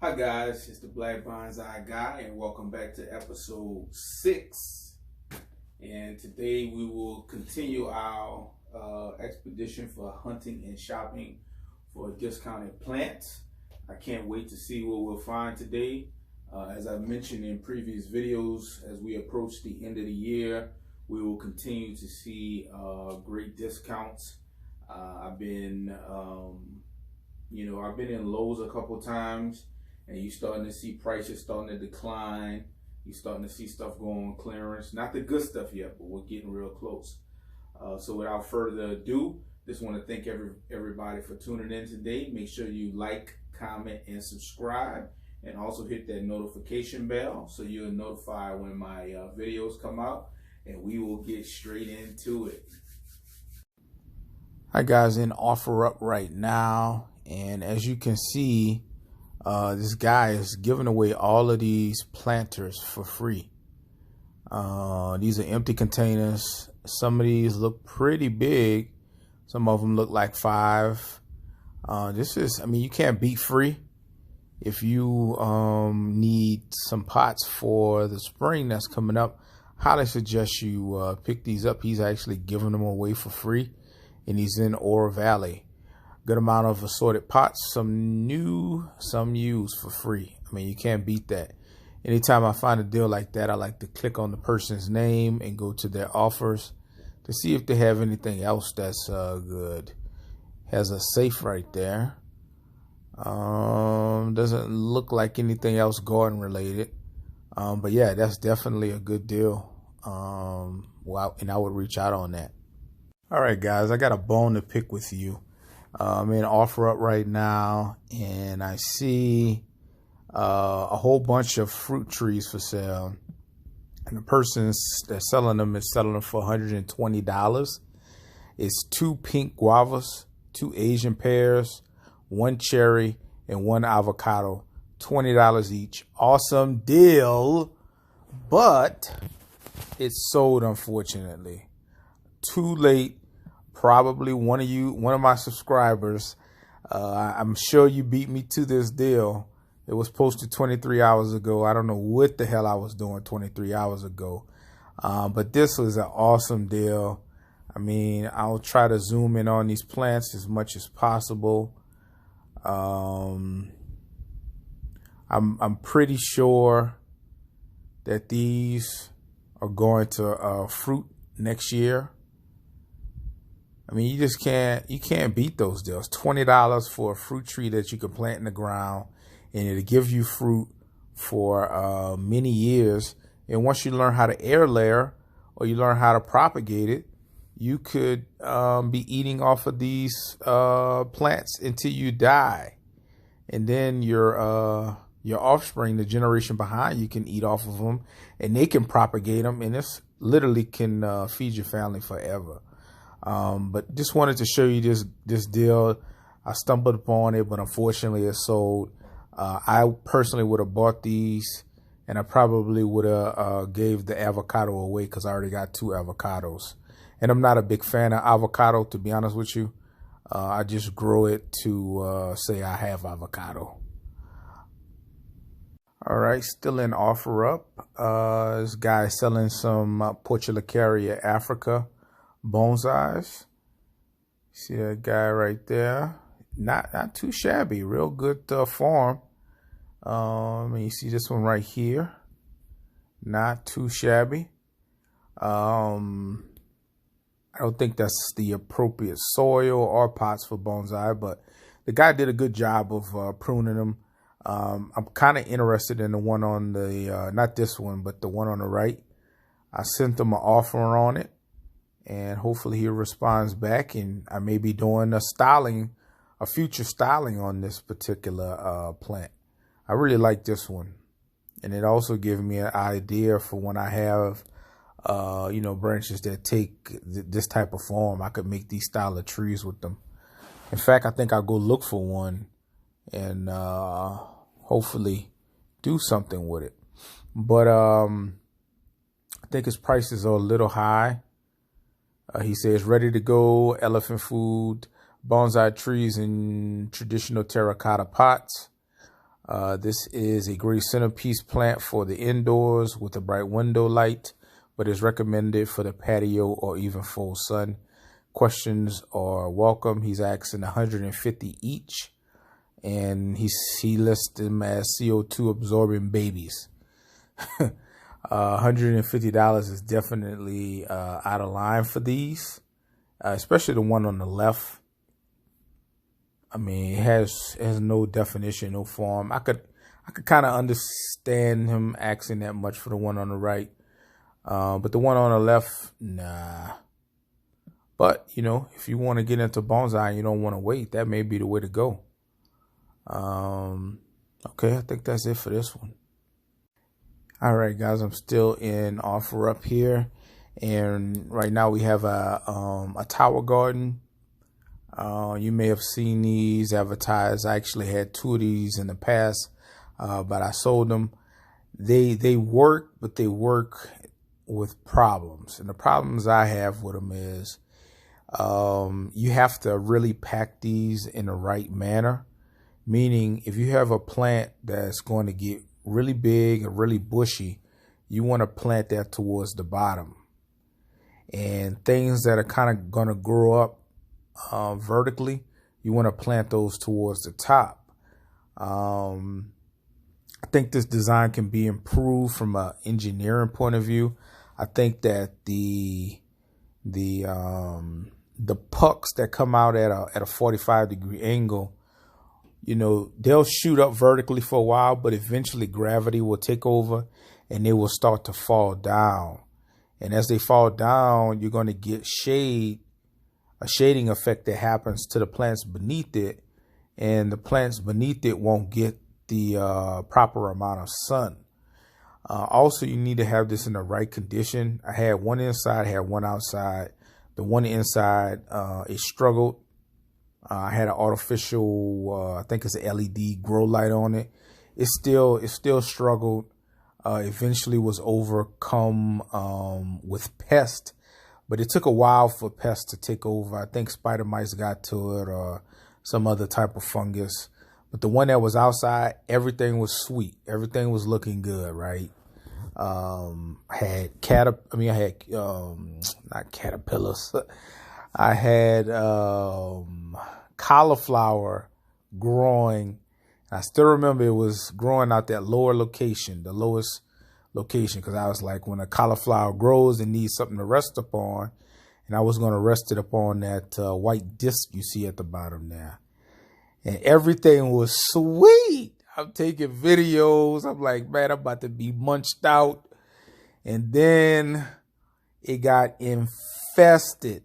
Hi guys, it's the Black Bonsai Guy and welcome back to episode 6. And today we will continue our expedition for hunting and shopping for discounted plants. I can't wait to see what we'll find today. As I mentioned in previous videos, as we approach the end of the year, we will continue to see great discounts. I've been in Lowe's a couple times, and you're starting to see prices starting to decline. You're starting to see stuff going on clearance. Not the good stuff yet, but we're getting real close. So without further ado, just want to thank everybody for tuning in today. Make sure you like, comment, and subscribe. And also hit that notification bell so you're notified when my videos come out. And we will get straight into it. Hi guys, in OfferUp right now. And as you can see, this guy is giving away all of these planters for free. These are empty containers. Some of these look pretty big. Some of them look like 5. You can't beat free. If you need some pots for the spring that's coming up, highly suggest you pick these up. He's actually giving them away for free, and he's in Oro Valley. Good amount of assorted pots, some new, some used for free. I mean, you can't beat that. Anytime I find a deal like that, I like to click on the person's name and go to their offers to see if they have anything else that's good. Has a safe right there. Doesn't look like anything else garden related. But yeah, that's definitely a good deal. And I would reach out on that. All right, guys, I got a bone to pick with you. I'm in OfferUp right now, and I see a whole bunch of fruit trees for sale. And the person that's selling them is selling them for $120. It's 2 pink guavas, 2 Asian pears, 1 cherry, and 1 avocado. $20 each. Awesome deal, but it's sold, unfortunately. Too late. Probably one of my subscribers. I'm sure you beat me to this deal. It was posted 23 hours ago. I don't know what the hell I was doing 23 hours ago. But this was an awesome deal. I mean, I'll try to zoom in on these plants as much as possible. I'm pretty sure that these are going to fruit next year. I mean, you can't beat those deals. $20 for a fruit tree that you can plant in the ground, and it'll give you fruit for many years. And once you learn how to air layer or you learn how to propagate it, you could be eating off of these plants until you die. And then your offspring, the generation behind you, can eat off of them, and they can propagate them, and this literally can feed your family forever. But just wanted to show you this deal. I stumbled upon it, but unfortunately it's sold. I personally would have bought these, and I probably would have gave the avocado away because I already got 2 avocados. And I'm not a big fan of avocado, to be honest with you. I just grow it to say I have avocado. All right, still in OfferUp. This guy selling some Portulacaria Africa bonsais. See that guy right there? Not too shabby. Real good form. And you see this one right here. Not too shabby. I don't think that's the appropriate soil or pots for bonsai, but the guy did a good job of pruning them. I'm kind of interested in the one on the, not this one, but the one on the right. I sent him an offer on it, and hopefully he responds back, and I may be doing a future styling on this particular plant. I really like this one, and it also gives me an idea for when I have branches that take this type of form. I could make these style of trees with them. In fact, I think I'll go look for one and hopefully do something with it. But I think his prices are a little high. He says ready to go, elephant food, bonsai trees in traditional terracotta pots. This is a great centerpiece plant for the indoors with a bright window light, but is recommended for the patio or even full sun. Questions are welcome. He's asking $150 each, and he lists them as CO2 absorbing babies. $150 is definitely out of line for these, especially the one on the left. I mean, it has no definition, no form. I could kind of understand him asking that much for the one on the right, but the one on the left, nah. But you know, if you want to get into bonsai and you don't want to wait, that may be the way to go. Okay, I think that's it for this one. All right, guys, I'm still in OfferUp here, and right now we have a tower garden. You may have seen these advertised. I actually had 2 of these in the past, but I sold them. They work, but they work with problems, and the problems I have with them is you have to really pack these in the right manner. Meaning, if you have a plant that's going to get really big and really bushy, you want to plant that towards the bottom. And things that are kind of going to grow up vertically, you want to plant those towards the top. I think this design can be improved from an engineering point of view. I think that the pucks that come out at a 45-degree angle, you know, they'll shoot up vertically for a while, but eventually gravity will take over and they will start to fall down. And as they fall down, you're going to get a shading effect that happens to the plants beneath it. And the plants beneath it won't get the proper amount of sun. Also, you need to have this in the right condition. I had one inside, I had one outside. The one inside, it struggled. I had an artificial, I think it's an LED grow light on it. It still struggled. Eventually was overcome with pest, but it took a while for pests to take over. I think spider mites got to it or some other type of fungus. But the one that was outside, everything was sweet. Everything was looking good, right? I had not caterpillars. I had cauliflower growing. I still remember it was growing out that lower location, the lowest location, because I was like, when a cauliflower grows, it needs something to rest upon. And I was going to rest it upon that white disc you see at the bottom there. And everything was sweet. I'm taking videos. I'm like, man, I'm about to be munched out. And then it got infested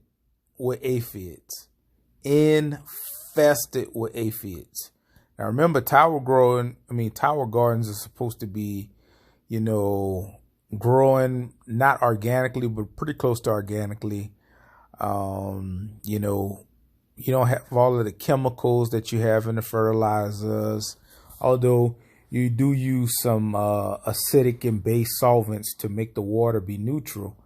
with aphids. Infested with aphids. Now remember, tower gardens are supposed to be, you know, growing not organically, but pretty close to organically. You know, you don't have all of the chemicals that you have in the fertilizers, although you do use some acidic and base solvents to make the water be neutral.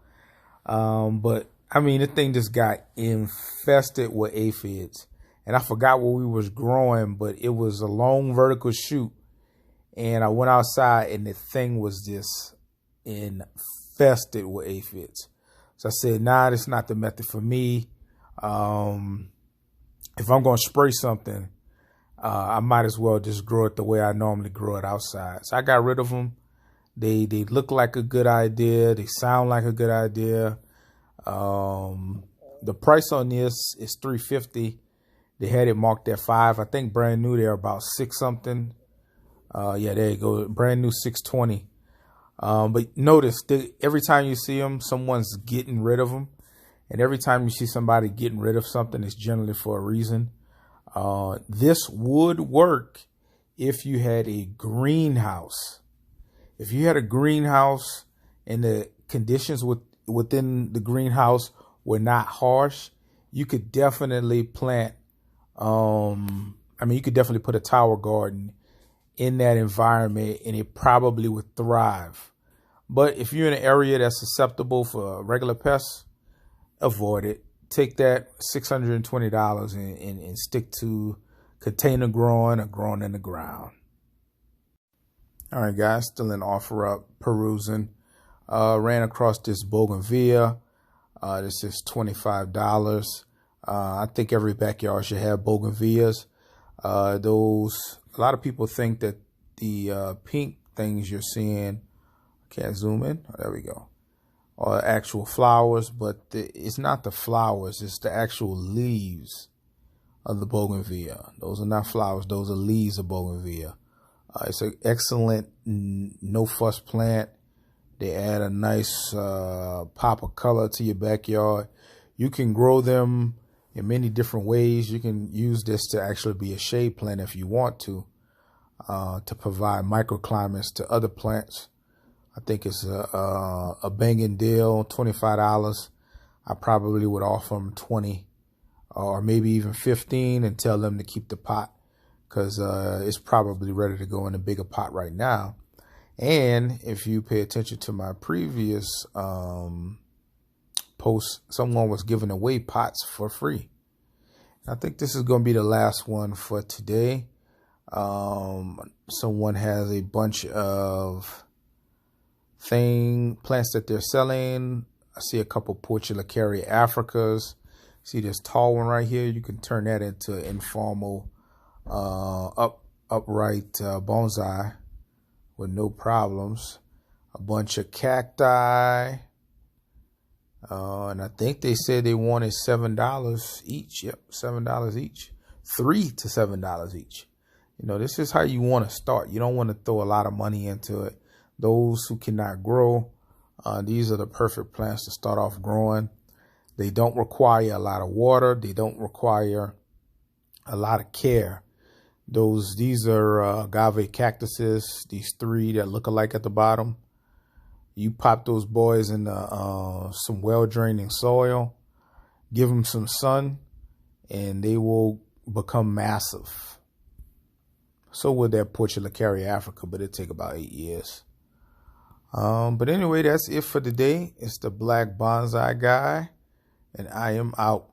But I mean, the thing just got infested with aphids. And I forgot what we was growing, but it was a long vertical shoot. And I went outside and the thing was just infested with aphids. So I said, nah, that's not the method for me. If I'm going to spray something, I might as well just grow it the way I normally grow it outside. So I got rid of them. They look like a good idea. They sound like a good idea. The price on this is $350. They had it marked at $5. I think brand new they're about $6 something. Yeah, there you go. Brand new $620. But notice every time you see them, someone's getting rid of them. And every time you see somebody getting rid of something, it's generally for a reason. This would work if you had a greenhouse. If you had a greenhouse and the conditions within the greenhouse were not harsh, you could definitely plant. You could definitely put a tower garden in that environment and it probably would thrive. But if you're in an area that's susceptible for regular pests, avoid it. Take that $620 and stick to container growing or growing in the ground. All right, guys, still in OfferUp, perusing. Ran across this bougainvillea. This is $25. I think every backyard should have bougainvilleas. A lot of people think that the pink things you're seeing, can't zoom in. Oh, there we go. Are actual flowers, but it's not the flowers. It's the actual leaves of the bougainvillea. Those are not flowers. Those are leaves of bougainvillea. It's an excellent no-fuss plant. They add a nice pop of color to your backyard. You can grow them in many different ways. You can use this to actually be a shade plant if you want to provide microclimates to other plants. I think it's a banging deal, $25. I probably would offer them 20 or maybe even 15 and tell them to keep the pot because it's probably ready to go in a bigger pot right now. And if you pay attention to my previous post, someone was giving away pots for free. I think this is going to be the last one for today. Someone has a bunch of plants that they're selling. I see a couple Portulacaria Africas. See this tall one right here? You can turn that into informal upright bonsai with no problems. A bunch of cacti. And I think they said they wanted $7 each. Yep, $7 each. $3 to $7 each. You know, this is how you want to start. You don't want to throw a lot of money into it. Those who cannot grow, these are the perfect plants to start off growing. They don't require a lot of water. They don't require a lot of care. These are agave cactuses, these three that look alike at the bottom. You pop those boys in some well-draining soil, give them some sun, and they will become massive. So would that Portulacaria Africa, but it'll take about 8 years. But anyway, that's it for today. It's the Black Bonsai Guy, and I am out.